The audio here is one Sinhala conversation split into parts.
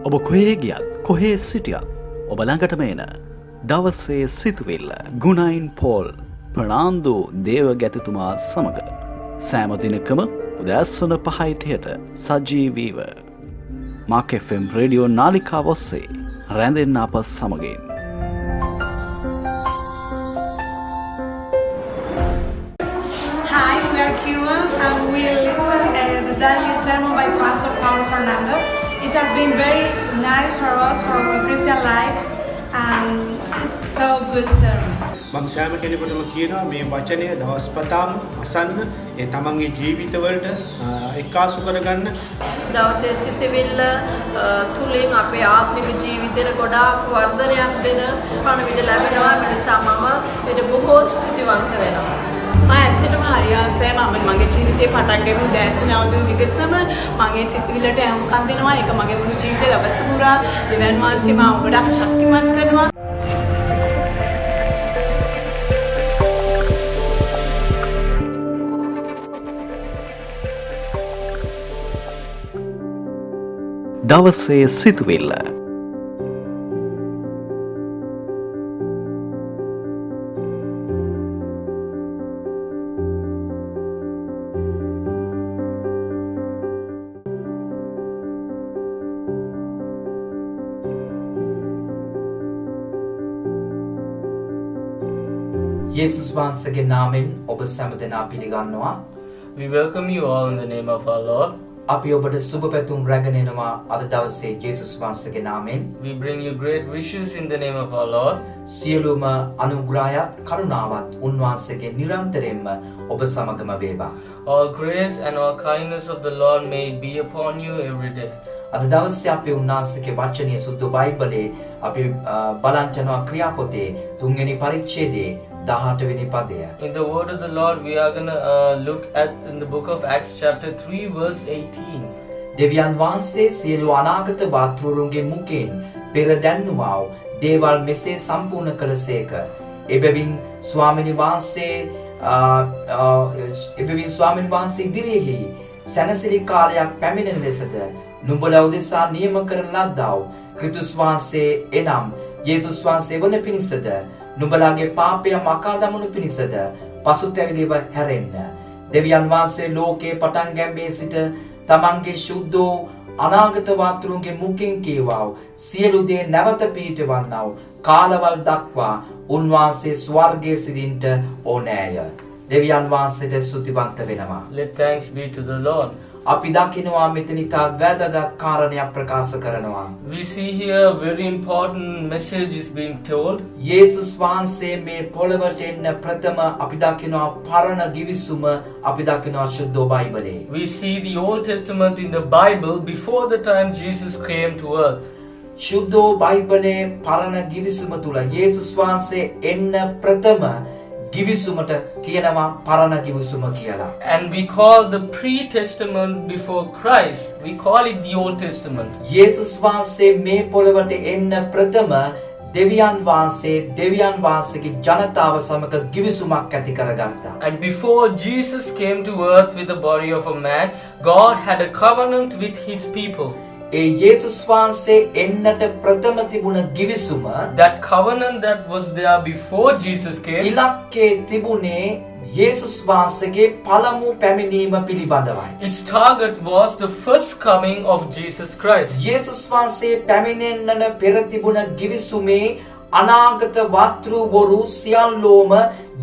ඔබ කොහේ ගියත් කොහේ සිටියත් ඔබ ළඟටම එන දවසේ සිතුවිල්ල ගුණයින් පෝල් ප්‍රනාන්දු දේවගැතිතුමා සමඟ සෑම දිනකම උදෑසන 5:30ට සජීවීව මාක් FM රේඩියෝ නාලිකාව ඔස්සේ රැඳෙන්න අප සමගින්. Hi, we are Cubans and we listen the daily sermon by Pastor Paulo Fernando. It has been very nice for us for our Christian lives and it's so good sermon. මම සෑම කෙනෙකුටම කියනවා මේ වචනය දවස් පතාම අසන්න ඒ තමන්ගේ ජීවිතවලට එක්කාසු කරගන්න. දවසේ සිතවිල්ල තුලින් අපේ ආත්මික ජීවිතේට ගොඩාක් වර්ධනයක් දෙන පණවිඩ ලැබෙනවා. ඒ නිසා මම ඊට බොහෝ ස්තුතිවන්ත වෙනවා. ඇත්තටම හරි ආසයි මම මගේ ජීවිතේ පටන් ගමු දැසන අවුරුදු විගසම මගේ සිතවිල්ලට අහුම්කම් දෙනවා. ඒක මගේ මුළු ජීවිතේ දවස පුරා දෙවියන් වහන්සේ මාව ගොඩක් ශක්තිමත් කරනවා. දවසේ සිතුවිල්ල යේසුස් වහන්සේගේ නාමයෙන් ඔබ සැමදෙනා පිළිගන්නවා. We welcome you all in the name of our Lord. අපි ඔබට සුබ පැතුම් රැගෙන එනවා අද දවසේ යේසුස් වහන්සේගේ නාමයෙන්. We bring you great wishes in the name of our Lord. සියලුම අනුග්‍රහයත් කරුණාවත් උන්වහන්සේගේ නිරන්තරයෙන්ම ඔබ සමගම වේවා. All grace and all kindness of the Lord may be upon you every day. අද දවසේ අපි උන්වහන්සේගේ වචනයේ සුද්ධ බයිබලයේ අපි බලන්න යනවා ක්‍රියාපොතේ 3 වෙනි පරිච්ඡේදයේ 18 වෙනි පදය. In the word of the Lord we are going to look at in the book of Acts chapter 3 verse 18. දෙවියන් වහන්සේ සියලු අනාගත වාත්‍රුරුන්ගේ මුඛෙන් පෙර දැන්වුවා වූ දේවල් මෙසේ සම්පූර්ණ කළසේක. එබැවින් ස්වාමීන් වහන්සේ ඉදිරියෙහි සැනසිලි කාලයක් පැමිණෙන ලෙසද නුඹලා උදෙසා නියම කරන ලද්දා වූ ක්‍රිස්තුස් වහන්සේ එනම් යේසුස් වහන්සේ වන පිණිසද නුඹලාගේ පාපය මකා දමනු පිණිසද පසුතැවිලිව හැරෙන්න. දෙවියන් වහන්සේ ලෝකේ පටන් ගැනීමේ සිට තමන්ගේ ශුද්ධ අනාගත වාත්‍රුන්ගේ මුඛෙන් කියවා සියලු දේ නැවත පිහිටවන්නා වූ කාලවල් දක්වා උන්වහන්සේ ස්වර්ගයේ සිටින්ට ඕනෑය. දෙවියන් වහන්සේට ස්තුතිවන්ත වෙනවා. Let thanks be to the Lord. අපි දකිනවා මෙතන ඉතා වැදගත් කාරණයක් ප්‍රකාශ කරනවා. We see here a very important message is being told. යේසුස් වහන්සේ මේ පොළවට එන්න ප්‍රථම අපි දකිනවා පරණ ගිවිසුම අපි දකිනවා ශුද්ධ බයිබලයේ. We see the Old Testament in the Bible before the time Jesus came to earth. ශුද්ධ බයිබලයේ පරණ ගිවිසුම තුල යේසුස් වහන්සේ එන්න ප්‍රථම ගිවිසුමට කියනවා පරණ ගිවිසුම කියලා. And we call the pre-testament before Christ, we call it the Old Testament. යේසුස් වහන්සේ මේ පොළවට එන්න ප්‍රථම දෙවියන් වහන්සේගේ ජනතාව සමග ගිවිසුමක් ඇති කරගත්තා. And before Jesus came to earth with the body of a man, God had a covenant with his people. ඒ යේසුස් වහන්සේ එන්නට ප්‍රථම තිබුණ ගිවිසුම That covenant that was there before Jesus came, ඉලක්කේ තිබුණේ යේසුස් වහන්සේගේ පළමු පැමිණීම පිළිබඳවයි. its target was the first coming of Jesus Christ. යේසුස් වහන්සේ පැමිණෙන්නට පෙර තිබුණ ගිවිසුමේ අනාගත වත්රුවරු සියල්ලෝම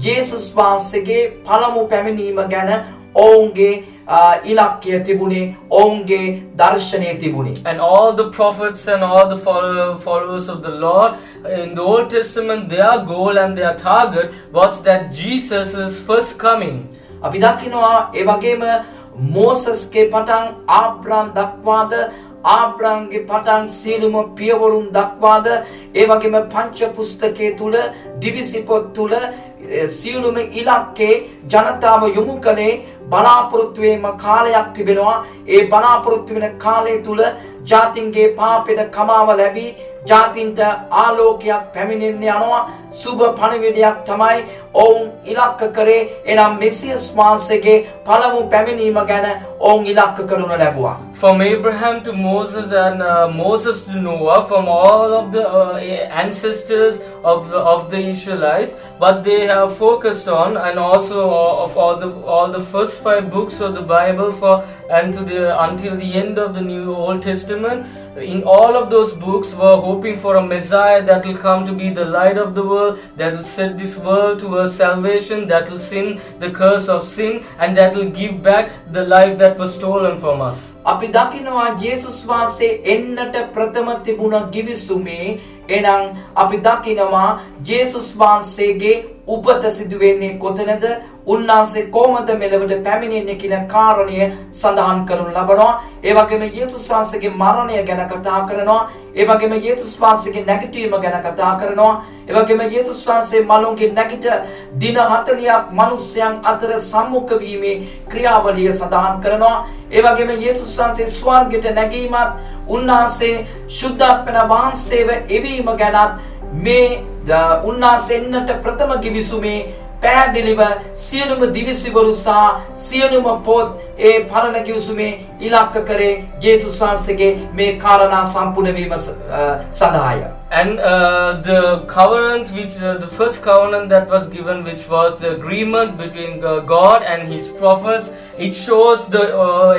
යේසුස් වහන්සේගේ පළමු පැමිණීම ගැන ඔවුන්ගේ ඉලක්කය තිබුණේ, ඔවුන්ගේ දර්ශනය තිබුණේ. And all the prophets and all the followers of the Lord in the Old Testament, their goal and their target was that Jesus' first coming. අපි දකිනවා ඒ වගේම මෝසස්ගේ පටන් ආබ්‍රහම් දක්වාද, ආබ්‍රහම්ගේ පටන් සියලුම පියවරුන් දක්වාද, ඒ වගේම පංච පුස්තකයේ තුල දිවිසි පොත් තුල සියලුම ඉලක්කේ ජනතාව යොමු කළේ බලාපොරොත්තු වීම කාලයක් තිබෙනවා. ඒ බලාපොරොත්තු වෙන කාලය තුල ජාතින්ගේ පාපෙට කමාව ලැබී ජාතින්ට ආලෝකයක් පැමිණෙන්න යනවා. සුබ පණිවිඩයක් තමයි ඔවුන් ඉලක්ක කරේ එනම් මෙසියස් වහන්සේගේ පළමු පැමිණීම ගැන ඔවුන් ඉලක්ක කරනු ලැබුවා. From Abraham to Moses and Moses to Noah, from all of the ancestors of the Israelites, what they have focused on, and also of all the first 5 books of the Bible until the end of the New Old Testament. In all of those books were hoping for a Messiah that will come to be the light of the world, that will set this world towards salvation, that will sin the curse of sin, and that will give back the life that was stolen from us. අපි දකිනවා යේසුස් වහන්සේ එන්නට ප්‍රථම තිබුණ ගිවිසුමේ එනම් අපි දකිනවා යේසුස් වහන්සේගේ උපත සිදු වෙන්නේ කොතැනද? උන්වහන්සේ කොහොමද මෙලොවට පැමිණෙන්නේ කියන කාරණය සඳහන් කරනු ලබනවා. ඒ වගේම යේසුස් වහන්සේගේ මරණය ගැන කතා කරනවා. ඒ වගේම යේසුස් වහන්සේගේ නැගිටීම ගැන කතා කරනවා. ඒ වගේම යේසුස් වහන්සේ මලුන්ගේ නැගිට දින 40ක් මිනිස්යන් අතර සම්මුඛ වීමේ ක්‍රියාවලිය සඳහන් කරනවා. ඒ වගේම යේසුස් වහන්සේ ස්වර්ගයට නැගීමත් උන්වහන්සේ ශුද්ධාත්මන වහන්සේව එවීම ගැනත් මේ උන්වහන්සේ එන්නට ප්‍රථම ගිවිසුමේ පැහැදිලිව සියලුම දිවිසිවරු සහ සියලුම පොත් ඒ පරණ ගිවිසුමේ ඉලක්ක කරේ යේසුස් වහන්සේගේ මේ කාරණා සම්පූර්ණ වීම සඳහාය. And the covenant, the first covenant that was given, which was the agreement between God and His prophets, it shows the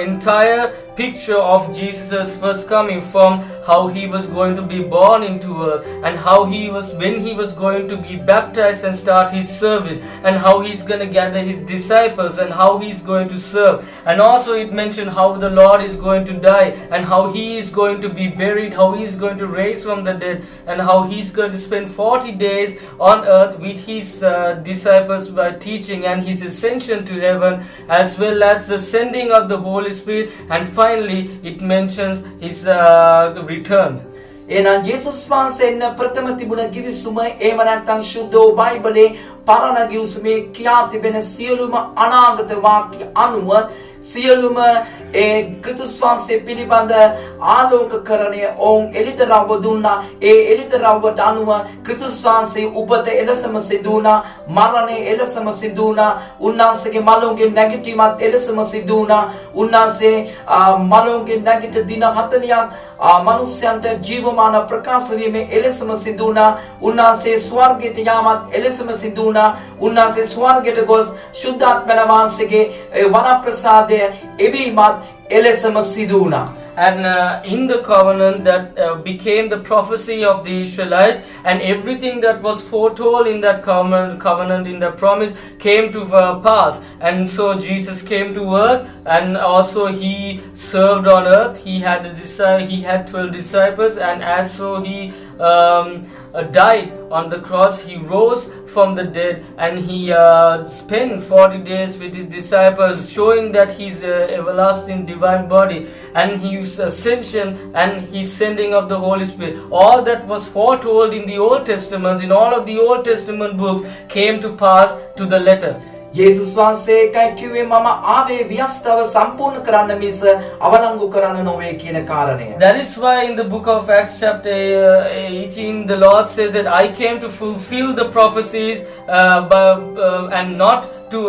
entire picture of Jesus' first coming, from how He was going to be born into earth, and how when He was going to be baptized and start His service, and how He's going to gather His disciples, and how He's going to serve. And also it mentioned how the Lord is going to die, and how He is going to be buried, how He is going to raise from the dead, and how He's going to spend 40 days on earth with His disciples by teaching, and His ascension to heaven, as well as the sending of the Holy Spirit, and finally it mentions His return. එහෙනම් යේසුස් වහන්සේ එන්න ප්‍රථම තිබුණ ගිවිසුම එහෙම නැත්නම් ශුද්ධ බයිබලයේ පරණ ගිවිසුමේ කියා තිබෙන සියලුම අනාගත වාක්‍ය අනුව සියලුම ක්‍රිස්තුස් වහන්සේ පිළිබඳ ආලෝකකරණය ඔවුන් එළිදරව්ව දුන්නා. ඒ එළිදරව්වට අනුව ක්‍රිස්තුස් වහන්සේ උපත එලෙසම සිදු වුණා, මරණය එලෙසම සිදු වුණා, උන්වහන්සේගේ මලුන්ගේ නැගිටීමත් එලෙසම සිදු වුණා. උන්වහන්සේ මලුන්ගේ නැගිට දින 40ක් මනුෂ්‍යයන්ට ජීවමාන ප්‍රකාශ වීමේ එලෙසම සිදු වුණා. උන්වහන්සේ ස්වර්ගයට යාමත් එලෙසම සිදු වුණා. උන්වහන්සේ ස්වර්ගයට ගොස් ශුද්ධාත්මන වහන්සේගේ වරප්‍රසාදය එවීමත් එලෙසම සිදු වුණා. And in the covenant that became the prophecy of the Israelites, and everything that was foretold in that covenant, in the promise, came to pass. And so Jesus came to earth, and also He served on earth. He had 12 disciples, and as so He died on the cross. He rose from the dead, and He spent 40 days with His disciples, showing that His everlasting divine body, and His ascension, and His sending of the Holy Spirit. All that was foretold in the Old Testament, in all of the Old Testament books, came to pass to the letter. යේසුස් වහන්සේ එකයි කිව්වේ මම ආවේ ව්‍යස්තව සම්පූර්ණ කරන්න මිස අවලංගු කරන්න නොවේ කියන කාරණය. That is why in the book of Acts chapter 18 the Lord says that I came to fulfill the prophecies and not to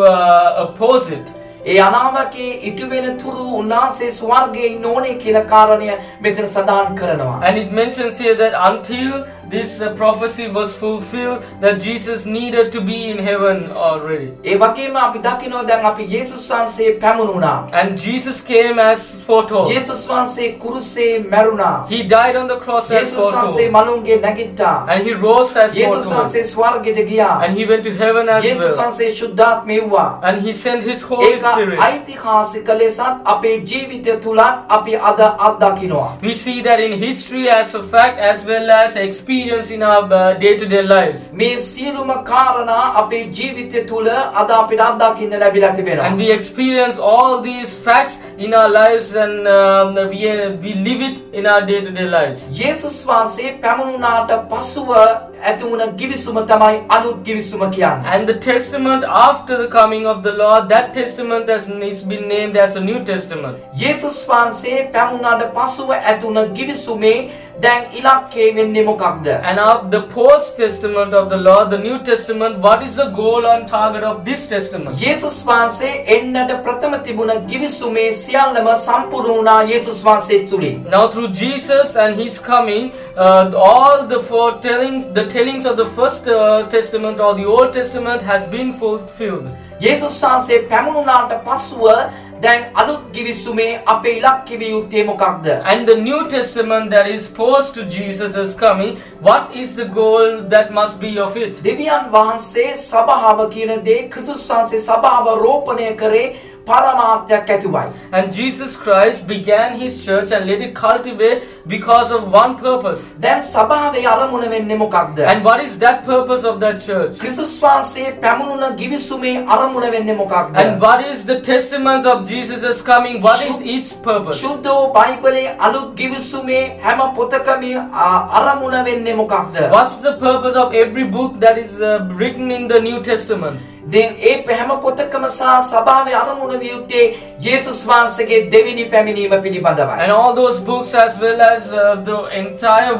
oppose it. ඒ අනාවකේ ඉටු වෙන තුරු උන්වහන්සේ ස්වර්ගයේ ඉන්න ඕනේ කියන කාරණය මෙතන සඳහන් කරනවා. And it mentions here that until this prophecy was fulfilled, that Jesus needed to be in heaven already. ඒ වගේම අපි දකිනවා දැන් අපි යේසුස් වහන්සේ පැමුණුණා. And Jesus came as foretold. යේසුස් වහන්සේ කුරුසේ මැරුණා. He died on the cross as යේසුස් වහන්සේ foretold. මලුන්ගේ නැගිට්ටා. And He rose as යේසුස් foretold. වහන්සේ ස්වර්ගයට ගියා. And He went to heaven as යේසුස් well. වහන්සේ ශුද්ධාත්මය වුණා. And He sent His Holy ඒක Spirit. ඓතිහාසික ලෙසත් අපේ ජීවිතය තුලත් අපි අද අත්දකිනවා. We see that in history as a fact, as well as experience in our day-to-day lives. මේ සියලුම කාරණා අපේ ජීවිතය තුල අද අපිට අත්දකින්න ලැබිලා තිබෙනවා. And we experience all these facts in our lives, and we live it in our day-to-day lives. යේසුස් වහන්සේ පැමුණුනාට පසුව ඇතිවුණ ගිවිසුම තමයි අලුත් ගිවිසුම කියන්නේ. And the testament after the coming of the Lord, that testament has been named as a New Testament. යේසුස් වහන්සේ පැමුණාට පසුව ඇතිවුණ ගිවිසුමේ දැන් ඉලක්කය වෙන්නේ මොකක්ද? And of the post testament of the Lord, the New Testament, what is the goal and target of this testament? යේසුස් වහන්සේ එන්නට ප්‍රථම තිබුණ givisුමේ සියල්ලම සම්පූර්ණ වුණා යේසුස් වහන්සේ තුලින්. Now through Jesus and his coming, all the the tellings of the first testament or the Old Testament has been fulfilled. යේසුස් වහන්සේ පැමුණුනාට පසුව දැන් අලුත් givisුමේ අපේ ඉලක්කය විය යුත්තේ මොකක්ද? And the New Testament that is post to Jesus' coming, what is the goal that must be of it? දෙවියන් වහන්සේ සභාව කියන දේ ක්‍රිස්තුස් වහන්සේ සභාව රෝපණය කරේ පරමාර්ථයක් ඇතුවයි. And Jesus Christ began his church and let it cultivate because of one purpose. දැන් සභාවේ අරමුණ වෙන්නේ මොකක්ද? And what is that purpose of that church? ක්‍රිස්තුස් වහන්සේ පැමුණුන givisුමේ අරමුණ වෙන්නේ මොකක්ද? And what is the testament of Jesus' coming? What is its purpose? ශුද්ධ බයිබලයේ අලුත් givisුමේ හැම පොතකම අරමුණ වෙන්නේ මොකක්ද? What's the purpose of every book that is written in the New Testament? දැන් ඒ හැම පොතකම සහ සභාවේ අරමුණ විය යුත්තේ යේසුස් වහන්සේගේ දෙවෙනි පැමිණීම පිළිබඳවයි. And all those books as well as the entire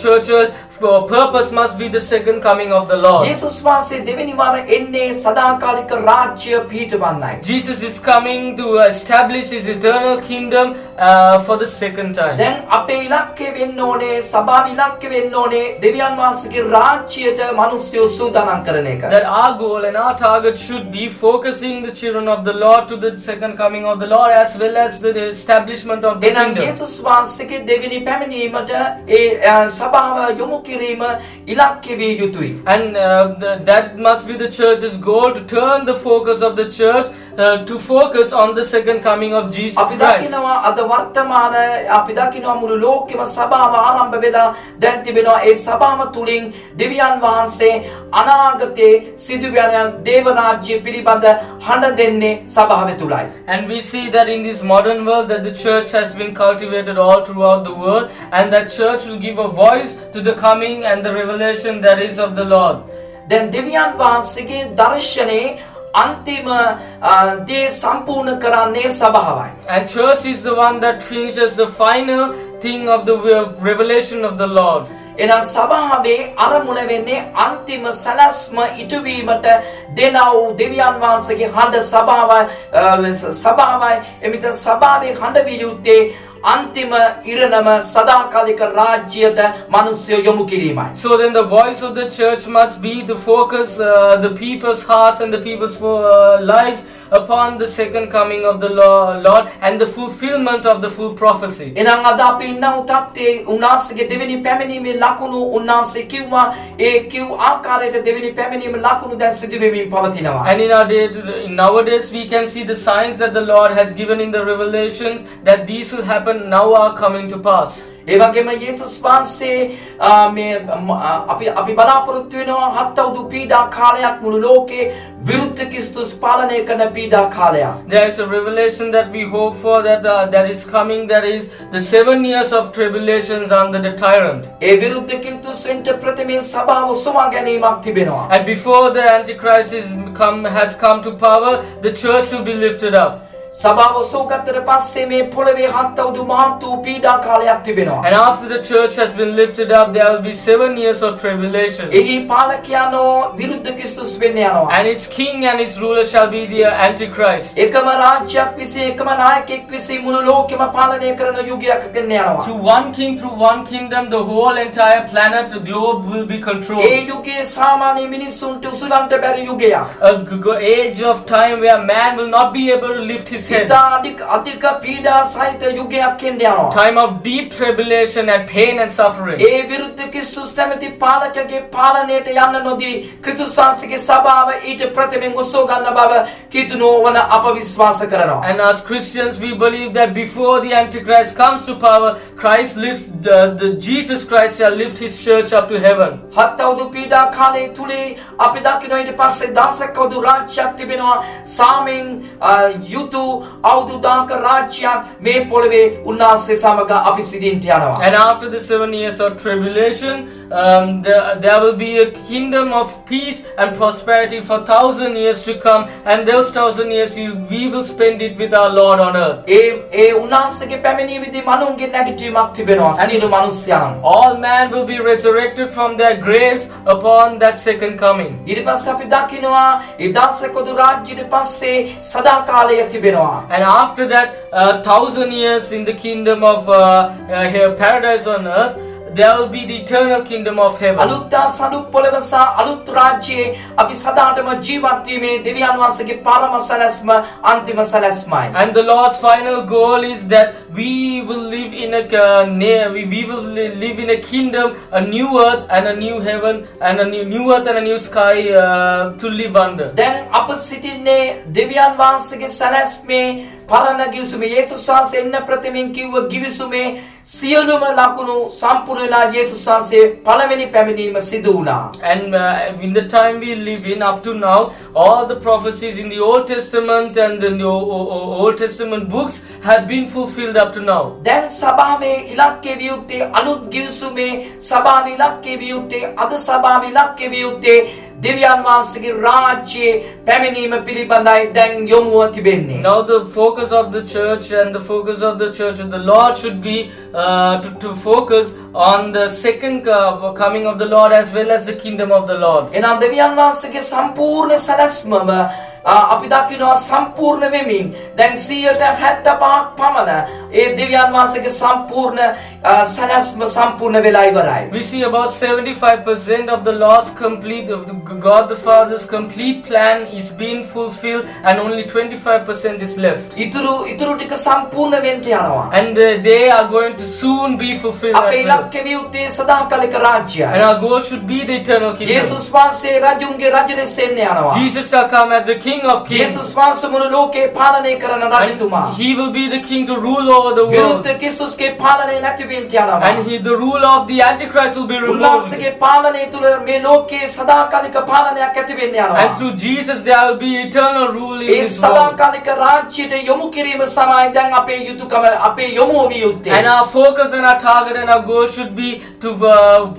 churches purpose must be the second coming of the Lord. යේසුස් වහන්සේ දෙවෙනි වර එන්නේ සදාකාලික රාජ්‍ය පිහිටවන්නයි. Jesus is coming to establish his eternal kingdom for the second time. දැන් අපේ ඉලක්කය වෙන්න ඕනේ සභාවේ ඉලක්කය වෙන්න ඕනේ දෙවියන් වහන්සේගේ රාජ්‍යයට මිනිස්සු සූදානම් කරන එක. That our goal and our target should be focusing the children of the Lord to the second coming of the Lord as well as the establishment of the එනම් kingdom. යේසුස් වහන්සේගේ දෙවෙනි පැමිණීමට ඒ සභාව යොමු කිරීම ඉලක්කය විය යුතුයි. And that must be the church's goal, to turn the focus of the church to focus on the second coming of Jesus අපි Christ. දකිනවා අද වර්තමාන අපි දකිනවා මුළු ලෝකෙම සභාව ආරම්භ වෙලා දැන් තිබෙනවා ඒ සභාව තුලින් දෙවියන් වහන්සේ අනාගතයේ සිදුවන දේව රාජ්‍ය පිළිබඳ හඬ දෙන්නේ සභාව තුලයි. And we see that in this modern world that the church has been cultivated all throughout the world, and that church will give a voice to the coming and the revelation that is of the Lord. දැන් දෙවියන් වහන්සේගේ දර්ශනේ අන්තිම දේ සම්පූර්ණ කරන්නේ සභාවයි. And church is the one that finishes the final thing of the revelation of the Lord. එනම් සභාවේ අරමුණ වෙන්නේ අන්තිම සලස්ම ඉටුවීමට දෙනා වූ දෙවියන් වහන්සේගේ හඬ සභාවයි එමිට සභාවේ හඬ විය යුත්තේ අන්තිම ඉරණම සදාකාලික රාජ්‍යයට මිනිස්සු යොමු කිරීමයි. So then the voice of the church must be to focus the people's hearts and the people's lives upon the second coming of the Lord and the fulfillment of the full prophecy. එනම් අද අපි ඉන්න උතත්තේ උන්වහන්සේගේ දෙවෙනි පැමිණීමේ ලකුණු උන්වහන්සේ කිව්වා ඒ කිව් ආකාරයට දෙවෙනි පැමිණීමේ ලකුණු දැන් සිදු වෙමින් පවතිනවා. And nowadays we can see the signs that the Lord has given in the revelations that these will happen now are coming to pass. ඒ වගේම යේසුස් වහන්සේ මේ අපි බලාපොරොත්තු වෙනවා හත් අවුරුදු පීඩා කාලයක් මුළු ලෝකේ විරුද්ධ ක්‍රිස්තුස් පාලනය කරන පීඩා කාලයක්. There is a revelation that we hope for that is coming, that is the 7 years of tribulations under the tyrant. ඒ විරුද්ධ ක්‍රිස්තුස්ෙන්ට ප්‍රථමයෙන් සභාව සුමා ගැනීමක් තිබෙනවා. And before the Antichrist has come to power, the church will be lifted up. සභාව සෝගත්තට පස්සේ මේ පොළවේ හත් අවුරුදු මහත් වූ පීඩා කාලයක් තිබෙනවා. And after the church has been lifted up, there will be 7 years of tribulation. එහි පාලකයන්ෝ විරුද්ධ ක්‍රිස්තුස් වෙන්න යනවා. And its king and its ruler shall be the Antichrist. එකම රාජ්‍යයක් විසින් එකම නායකයෙක් විසින් මුළු ලෝකෙම පාලනය කරන යුගයක් ගෙන්න යනවා. To one king through one kingdom, the whole entire planet, the globe will be controlled. ඒ යුගයේ සාමාන්‍ය මිනිසුන්ට උසුලන්ට බැරි යුගයක්. A age of time where man will not be able to lift his head. අධික පීඩා සහිත යුගයක් ගෙන්න යනවා. Time of deep tribulation and pain and suffering. ඒ විරුද්ධ ක්‍රිස්තුස් නැමැති පාලකගේ පාලනයට යන්න නොදී ක්‍රිස්තුස් වහන්සේගේ සභාව ඊට ප්‍රථමයෙන් ඔසව ගන්න බව කීතුණු වන අප විශ්වාස කරනවා. And as Christians we believe that before the Antichrist comes to power, Jesus Christ shall lift his church up to heaven. හත් අවුරුදු පීඩා කාලය තුලේ අපි දකිනවා ඊට පස්සේ දසක අවුරුදු රාජ්‍යයක් තිබෙනවා. සාමෙන් යුතු අවුරුදු 10ක රාජ්‍යයක් මේ පොළවේ උන්වහන්සේ සමග අපි සිටින්න යනවා. And after the 7 years of tribulation, there will be a kingdom of peace and prosperity for 1,000 years to come. And those 1,000 years we will spend it with our Lord on earth. ඒ උන්වහන්සේගේ පැමිණීමේදී මනුන්ගේ නැගිටීමක් තිබෙනවා. සියලු මිනිස්යන්. All man will be resurrected from their graves upon that second coming. ඊට පස්සේ අපි දකිනවා ඒ දාසකදු රාජ්‍යෙට පස්සේ සදාකාලය තිබෙනවා. And after that 1,000 years in the kingdom of paradise on earth, there will be the eternal kingdom of heaven. අලුත් සඳුක් පොළව සහ අලුත් රාජ්‍යයේ අපි සදාටම ජීවත් වීමේ දෙවියන් වහන්සේගේ පරම සැලැස්ම අන්තිම සැලැස්මයි. And the Lord's final goal is that we will live in a kingdom, a new earth and a new heaven, and a new earth and a new sky to live under. දැන් අප සිටින්නේ දෙවියන් වහන්සේගේ සැලැස්මේ පරණ ගිවිසුමේ යේසුස් වහන්සේ එන්න ප්‍රථමයෙන් කිව්ව ගිවිසුමේ සියලුම ලකුණු සම්පූර්ණ වෙලා යේසුස් වහන්සේ පළවෙනි පැමිණීම සිදු වුණා. And in the time we live in up to now, all the prophecies in the Old Testament and the Old Testament books have been fulfilled up to now. දැන් සභාවේ ඉලක්කය වියුත්තේ අලුත් ගිවිසුමේ සභාවේ ඉලක්කය වියුත්තේ අද සභාවේ ඉලක්කය වියුත්තේ දෙවියන් වහන්සේගේ රාජ්‍යයේ පැමිණීම පිළිබඳයි දැන් යොමුව තිබෙන්නේ. Now the focus of the church and the focus of the church of the Lord should be to focus on the second coming of the Lord as well as the kingdom of the Lord. එනම් දෙවියන් වහන්සේගේ සම්පූර්ණ සැලැස්මම අපි දකිනවා සම්පූර්ණ වෙමින් දැන් 75ක් පමණ ඒ දෙවියන් වහන්සේගේ සම්පූර්ණ සැලැස්ම සම්පූර්ණ වෙලා ඉවරයි. We see about 75% of the Lord's complete of God the Father's complete plan is being fulfilled and only 25% is left. ඉතුරු ටික සම්පූර්ණ වෙන්න යනවා. And they are going to soon be fulfilled අපේ as well. ඉලක්කය වියුත්තේ සදාකාලික රාජ්‍යය. And our goal should be the eternal kingdom. යේසුස් වහන්සේ රජුන්ගේ රජ ලෙස එන්න යනවා. Jesus shall come as the King of kings. යේසුස් වහන්සේ මුළු ලෝකේ පාලනය කරන රජතුමා. And he will be the king to rule over the world. විරුද්ධ ක්‍රිස්තුස්ගේ පාලනය නැති වෙන්න යනවා. And the rule of the Antichrist will be removed. උන්වහන්සේගේ පාලනය තුල මේ ලෝකේ සදාකාලික පාලනයක් ඇති වෙන්න යනවා. And through Jesus there will be eternal rule in A this world. සදාකාලික රාජ්‍යයට යොමු කිරීම සමයි දැන් අපේ යුතුයකම අපේ යොමුව විය යුත්තේ. And our focus and our target and our goal should be to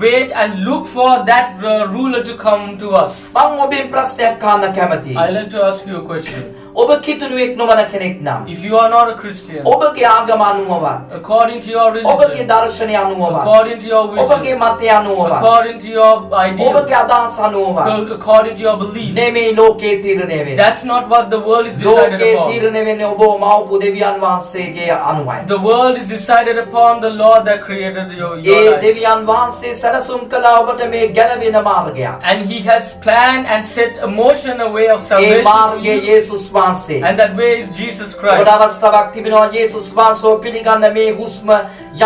wait and look for that ruler to come to us. මම ඔබෙන් ප්‍රශ්නයක් අහන්න කැමතියි. I'd like to ask you a question. ඔබ කිතුණුවෙක් නොවන කෙනෙක් නම් If you are not a Christian, ඔබගේ ආගම අනුවවත් according to your ඔබගේ religion, දර්ශනය අනුවවත් according to your ඔබගේ vision, මතය අනුවවත් according to your ඔබගේ ideals, අදහස් අනුවවත් according to your beliefs, නෙමෙයි ලෝකේ තීරණය වෙන්නේ. that's not what the world is decided ලෝකේ upon. තීරණය වෙන්නේ ඔබ මවපු දෙවියන් වහන්සේගේ අනුවයි. The world is decided upon the Lord that created your A life. දෙවියන් වහන්සේ සැලසුම් කළා ඔබට මේ ගැලවෙන මාර්ගයක්. And he has planned and set a motion, a way of A salvation for මාර්ගය you. යේසුස් වහන්සේ. And that way is Jesus ඔබට Christ. අවස්ථාවක් තිබෙනවා යේසුස් වහන්සේව පිළිගන්න මේ හුස්ම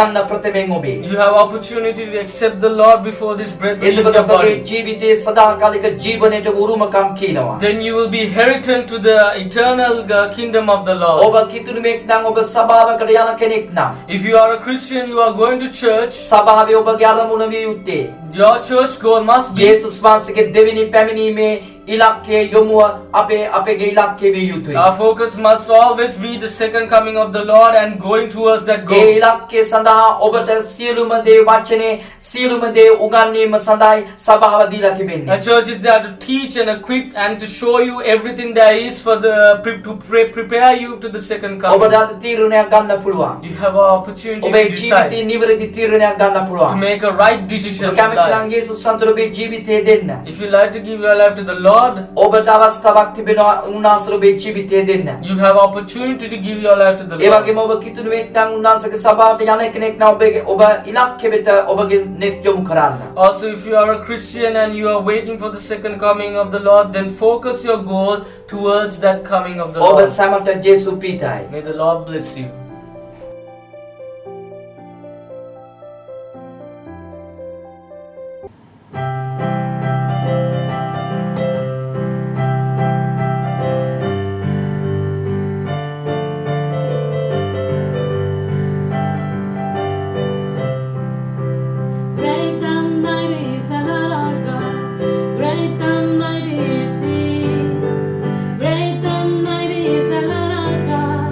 යන්න ප්‍රථමයෙන් ඔබේ. You have opportunity to accept the Lord before this breath leaves එතකොට your ඔබගේ body. ජීවිතයේ සදාකාලික ජීවනයට උරුමකම් කියනවා. Then you will be inheritant to the eternal kingdom of the Lord. ඔබ කිතුණුවෙක් නම් ඔබ සභාවකට යන කෙනෙක් නම් If you are a Christian, you are going to church. සභාවේ ඔබගේ අරමුණ විය යුත්තේ Your church goal must be යේසුස් වහන්සේගේ දෙවෙනි පැමිණීමේ ඉලක්කය යොමුව අපේගේ ඉලක්කය විය යුතුයි. our focus must always be the second coming of the Lord and going towards that A goal. ඉලක්කය සඳහා ඔබට සියලුම දේ වචනේ සියලුම දේ උගන්වීම සඳහායි සභාව දීලා තිබෙන්නේ. A church is there to teach and equip and to show you everything there is for prepare you to the second coming. ඔබට අද තීරණයක් ගන්න පුළුවන්. You have an opportunity ඔබේ to decide, ජීවිතේ නිවැරදි තීරණයක් ගන්න to පුළුවන්. make a right decision ඔබ in කැමති නම් life. යේසුස් වහන්සේට ඔබේ ජීවිතය දෙන්න. If you like to give your life to the Lord, ඔබට අවස්ථාවක් තිබෙනවා උන්වහන්සේට ඔබේ ජීවිතය දෙන්න. you have opportunity to give your life to the A Lord. වගේම ඔබ කිතුණුවෙක් නම් උන්වහන්සේගේ සභාවට යන කෙනෙක් නම් ඔබ ඉලක්කෙ වෙත ඔබගේ නෙත් යොමු කරන්න. Also, if you are a Christian and you are waiting for the second coming of the Lord, then focus your goal towards that coming of the ඔබ Lord. සැමට ජේසු පීඨයි. May the Lord bless you. Great and mighty is the Lord our God. Great and mighty is He. Great and mighty is the Lord our God.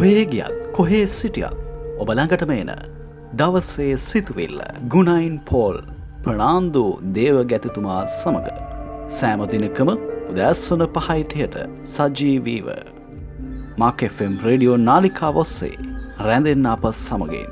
කොහේ ගියත් කොහේ සිටියත් ඔබ ළඟටම එන දවසේ සිතුවිල්ල ගුණයින් පෝල් ප්‍රනාන්දු දේවගැතිතුමා සමග සෑම දිනකම උදෑසන 5:30ට සජීවීව මාක් FM රේඩියෝ නාලිකාව ඔස්සේ රැඳෙන්න අප සමගින්